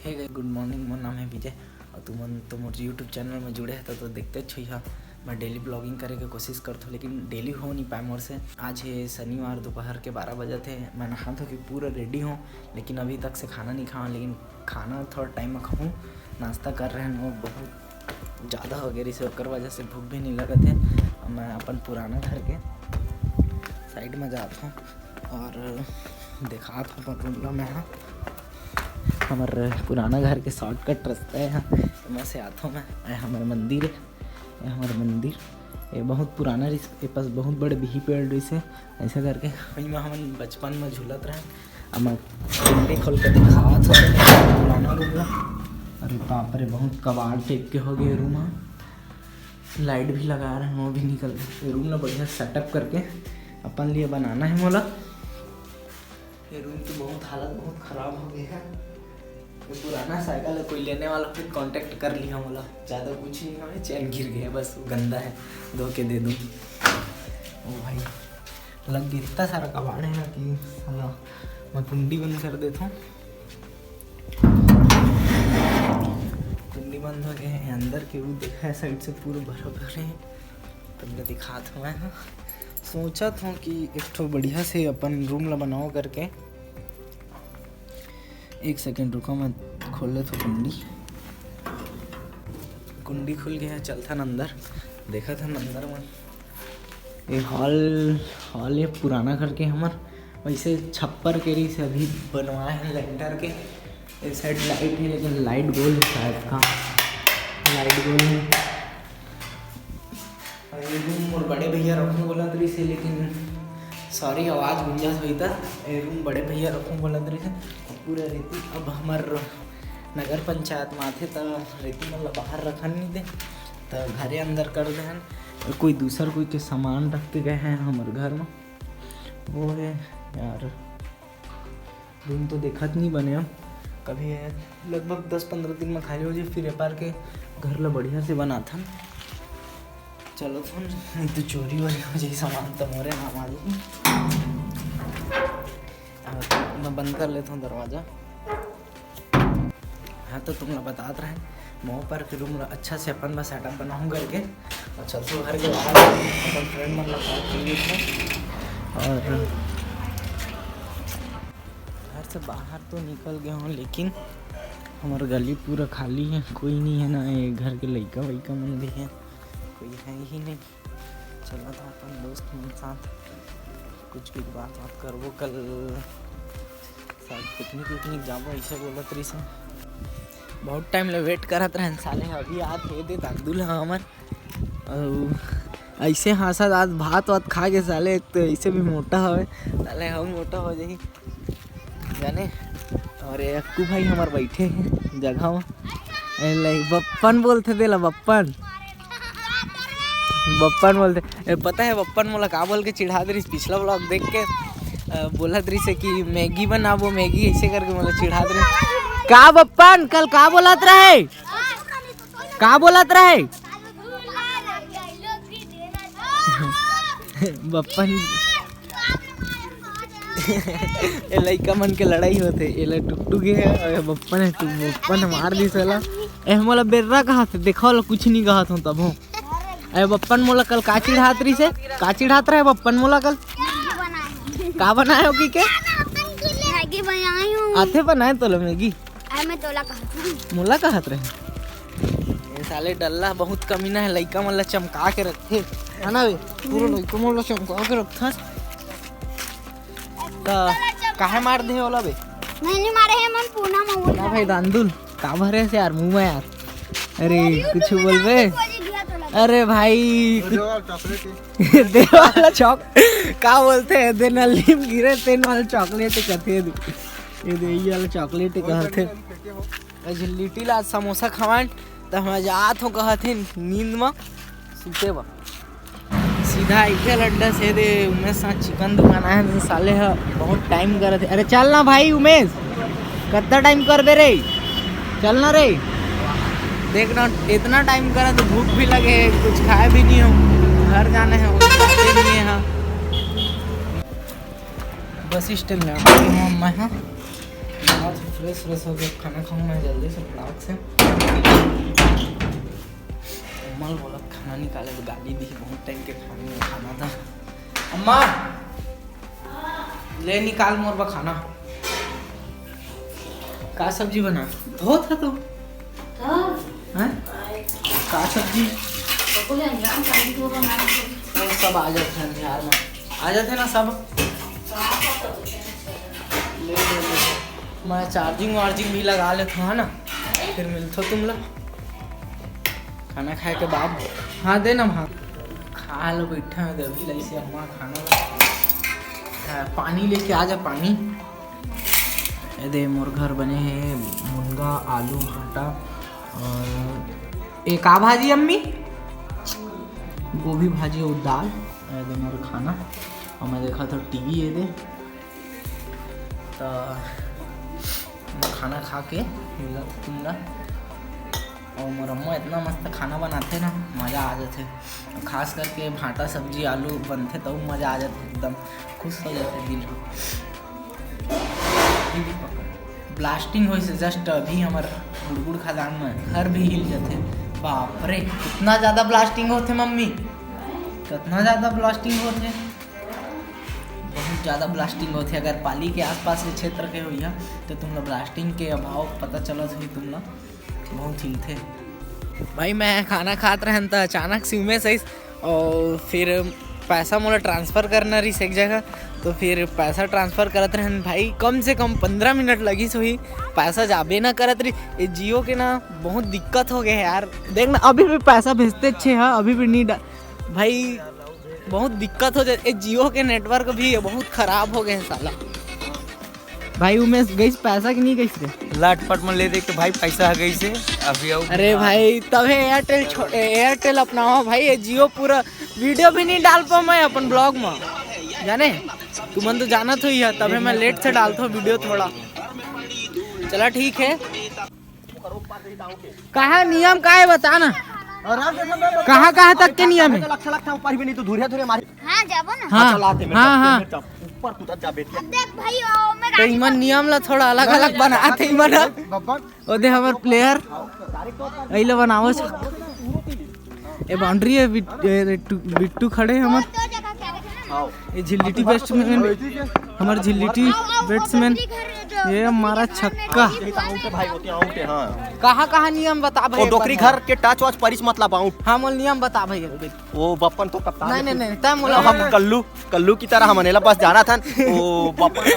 हे guys, good morning. मोर नाम है विजय और तुम मोर यूट्यूब चैनल में जुड़े हैं तो देखते छो। मैं डेली ब्लॉगिंग करे के कोशिश करता हूँ, लेकिन डेली हो नहीं पाए मोर से। आज है शनिवार, दोपहर के 12 बजे थे। मैं नहा धो के पूरा रेडी हूँ, लेकिन अभी तक से खाना नहीं खाऊँ। लेकिन खाना थोड़ा टाइम में खाऊँ। नाश्ता कर रहे हैं, वो बहुत ज़्यादा हो गया, इसे ओकर वजह से भूख भी नहीं लगा थे। मैं अपन पुराना घर के साइड में जाता हूँ और दिखाता हूँ अपन रूम में। हाँ, हमारे पुराना घर के शॉर्टकट रास्ता है। यहाँ वहाँ से आता हूँ मैं। हमारा मंदिर है, ये हमारा मंदिर। ये बहुत पुराना रिस, ये पास बहुत बड़े बिही पेड़ रिस है। ऐसा करके वहीं में हम बचपन में झूलत रहे। अब मैं कुंडी खोल कर दिखा पुराना रूम। अरे बाप रे, बहुत कबाड़ टाइप के हो गए रूम। लाइट भी लगा रहे हैं, वो भी निकल रहे। रूम ना बढ़िया सेटअप करके अपन लिए बनाना है मोला। ये रूम की बहुत हालत बहुत ख़राब हो गई है। ये पुराना साइकिल है, कोई लेने वाला फिर कांटेक्ट कर लिया मोला। ज़्यादा कुछ नहीं है, चैन गिर गया बस, वो गंदा है, धो के दे दूँ। ओ भाई, लग गया इतना सारा कबाड़ है ना कि साला मैं कुंडी बंद कर देता हूँ। कुंडी बंद हो गए हैं। अंदर के वो देखा है साइड से पूरे भरे भरे हैं। तुमने दिखा था मैं सोचा था कि एक ठो बढ़िया से अपन रूम ला बनाओ करके। एक सेकेंड रुको, मैं खोल ले तो कुंडी खुल गया। चलता न अंदर, देखा था अंदर में ये हॉल ये पुराना घर के हमार वैसे छप्पर के री से अभी बनवाए हैं लेंटर के। इस साइड लाइट है, लेकिन लाइट गोल है शायद का, लाइट गोल है। ये रूम और बड़े भैया रखूँ बोला तरी से, लेकिन सॉरी आवाज़ गुंजाश हुई था। ये रूम बड़े भैया रखूँ बोला तरी से पूरा रेती। अब हमार नगर पंचायत में आते तो रेती मतलब बाहर रखन नहीं दे, तो घरे अंदर कर दे हैं। कोई दूसर कोई के सामान रख के गए हैं हमारे घर में, वो है यार। रूम तो देखत नहीं बने हम कभी है। लगभग 10-15 दिन में खाली हो जाए, फिर व्यापार के घर ला बढ़िया से बना था। चलो तो नहीं तो चोरी वोरी हो जाए सामान, तो मोरे नाम आ जाए। मैं बंद कर लेता हूँ दरवाज़ा। हाँ, तो तुम लोग बताते रहे मो पर फिर रूम अच्छा से अपन में सेटअप बनाऊँ करके। और चलते घर के बाहर अपन फ्रेंड मतलब और घर से बाहर तो निकल गया हूँ, लेकिन हमारा गली पूरा खाली है, कोई नहीं है ना। ये घर के लड़का वैका मन भी है, कोई है ही नहीं। चला था अपन दोस्त मेरे साथ कुछ बात करबो। कल शायद पिकनिक विकनिक जाबो ऐसे बोला तरी से। बहुत टाइम ले वेट करत रहन साले, अभी आज दे दे दादूल हमर। ऐसे हंसत आज भात वात खा के साले। एक तो ऐसे भी मोटा हवे साले, हम मोटा हो जाही जाने। और अक्कू भाई हमार बैठे हैं जगह में। बप्पन बोलते देला, बप्पन बोलते। पता है बप्पन मोला का बोल के चिढ़ा दे रही पिछला ब्लॉग देख के। बोला दरी से कि मैगी बनाबो, मैगी ऐसे करके मोला चिढ़ा दे रही। का बप्पन कल का बोलत रहे, का बोलत रहे बप्पन। ये लड़का मन के लड़ाई होते, ये टुकटुक है बप्पन है, बप्पन मार दी साला। मोला बेर्रा कहा थे, देखा वाला कुछ नहीं कहा था तब। अरे बप्पन मोला कल का चिढ़ात रही से, का चिढ़ात रहे बप्पन मोला कल का बनाए हो कि के मैगी बनाई हूं। आथे बनाए तो लो मैगी। मैं तोला कहत मोला कहत रहे। ये साले डल्ला बहुत कमीना है, लइका मोला चमका के रखते है ना बे, पूरा लइका मोला चमका के रखता। तो काहे मार दे होला बे? नहीं मारे हैं मन पूना में ना भाई दांदुल का भरे से यार मुंह में यार। अरे कुछ बोल बे। अरे भाई देवाला चौक का बोलते हैं, दे नलीम गिरे तेन वाला चॉकलेट कहते हैं। ये दे ये वाला चॉकलेट कहते हैं। लिट्टी ला समोसा खवान तो हम जात हो कहते नींद में सुते बा सीधा इके लड्डा से दे। उमेश साथ चिकन दुकान आए हैं साले है, बहुत टाइम कर रहे थे। अरे चल ना भाई उमेश, कितना टाइम कर दे रे, चल ना रे। देखना इतना टाइम करा तो भूख भी लगे, कुछ खाए भी नहीं हो, घर जाना है वो जाते नहीं है। हाँ, बस स्टैंड में मैं बहुत फ्रेश हो गया, खाना खाऊँ मैं जल्दी से ब्लॉग से। अम्मा बोला खाना निकाले तो गाली दी, बहुत टाइम के खाना था। अम्मा ले निकाल मोर बा खाना। का सब्जी बना धो था तो हैं? का सब्जी सब आ जाते हैं बिहार में, आ जाते ना सब। मैं चार्जिंग भी लगा लेता हूँ ना, फिर मिलते तुम लोग खाना खाए के बाद। हाँ दे ना भात खा लो, बैठा है अभी लैसे अम्मा खाना पानी लेके आ जा पानी। ये दे मोर घर बने हैं मुनगा आलू भाटा और एक आ भाजी अम्मी गोभी भाजी और दाल। ये दे मोर खाना और मैं देखा था टीवी। ये दे तो खाना खा के मिला तुमरा। और मोर अम्मा इतना मस्त खाना बनाते ना, मज़ा आ जाते। खास करके भाटा सब्जी आलू बनते तो मज़ा आ जाते, एकदम खुश हो जाते दिल। ब्लास्टिंग हुई से जस्ट अभी हमारे गुड़गुड़ खदान में घर भी हिल जाते। बाप रे कितना ज़्यादा ब्लास्टिंग होते मम्मी, कितना ज़्यादा ब्लास्टिंग होते, बहुत ज़्यादा ब्लास्टिंग होते। अगर पाली के आसपास के क्षेत्र के हुई तो तुम लोग ब्लास्टिंग के अभाव पता चला था, तुम लोग बहुत हिलते। भाई मैं खाना खात रहन तो अचानक से में सही, और फिर पैसा मोला ट्रांसफ़र करना रही एक जगह, तो फिर पैसा ट्रांसफ़र करत रहन भाई, कम से कम 15 मिनट लगी सोही, पैसा जाबे ना करत रही। ये जियो के ना बहुत दिक्कत हो गया यार, देख ना अभी भी पैसा भेजते अच्छे है, अभी भी नहीं भाई बहुत दिक्कत हो जाए। ये जियो के नेटवर्क भी बहुत ख़राब हो गए साला। भाई उमेश गई पैसा कि नहीं गई रे? लाटपट में ले दे के भाई पैसा गई से अभी आओ। अरे भाई तब एयरटेल अपनाओ भाई, ये जियो पूरा वीडियो भी नहीं डाल पाऊँ मैं अपन ब्लॉग में, जाने तुमन तो जाना तो ही है, तभी मैं लेट से डालता हूँ वीडियो थोड़ा। चला ठीक है, कहा नियम का है बता ना, कहाँ तक के नियम है? हाँ जाबो ना। हाँ देख भाई ओ मैं तो इमन नियम ला थोड़ा अलग अलग बनाते इमन। ओदे हमर प्लेयर अइले बनावो छक्का, ये बाउंड्री है बिट्टू खड़े हमर। दो जगह क्या रखे ना। ये झिल्लिटी बैट्समैन हमारे झिल्लिटी बैट्समैन, ये हमारा छक्का। कहाँ नियम बता भाई? डोकरी घर के टच वच परिस मतलब आउट। हाँ मोल नियम बता भाई। वो बप्पन तो कप्तान नहीं तय मोला हम कल्लू की तरह हमने बस जाना था। वो बप्पन